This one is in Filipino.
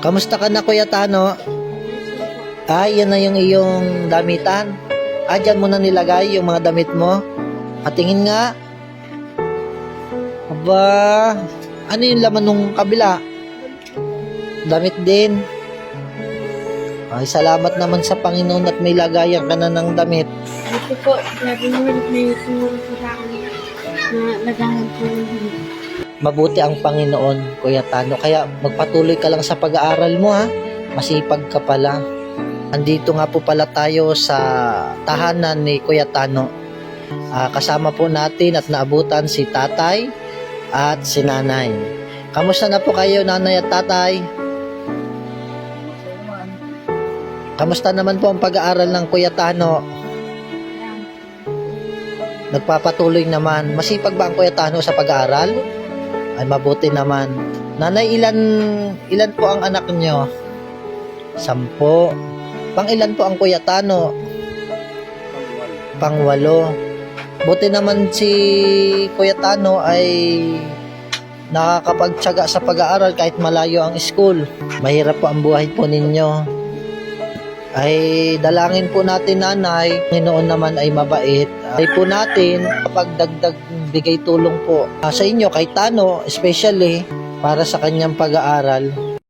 Kamusta ka na, Kuya Tano? Yan na yung iyong damitan. Dyan mo na nilagay yung mga damit mo. Patingin nga. Aba, ano yung laman nung kabila? Damit din. Ay, salamat naman sa Panginoon at may lagayan ka na ng damit. Ito po, sabi naman may tumulong po sa akin na lagahan po ng damit. Mabuti ang Panginoon, Kuya Tano. Kaya magpatuloy ka lang sa pag-aaral mo, ha. Masipag ka pala. Andito nga po pala tayo sa tahanan ni Kuya Tano. Kasama po natin at naabutan si tatay at si nanay. Kamusta na po kayo, nanay at tatay? Kamusta naman po ang pag-aaral ng Kuya Tano? Nagpapatuloy naman. Masipag ba ang Kuya Tano sa pag-aaral? Ay, mabuti naman. Nanay, ilan po ang anak nyo? 10. Pang ilan po ang Kuya Tano? Pang 8. Buti naman si Kuya Tano ay nakakapagtyaga sa pag-aaral kahit malayo ang school. Mahirap po ang buhay po ninyo. Ay dalangin po natin, nanay, Panginoon naman ay mabait. Ay po natin kapag dagdag bigay tulong po sa inyo kay Tano, especially para sa kanyang pag-aaral.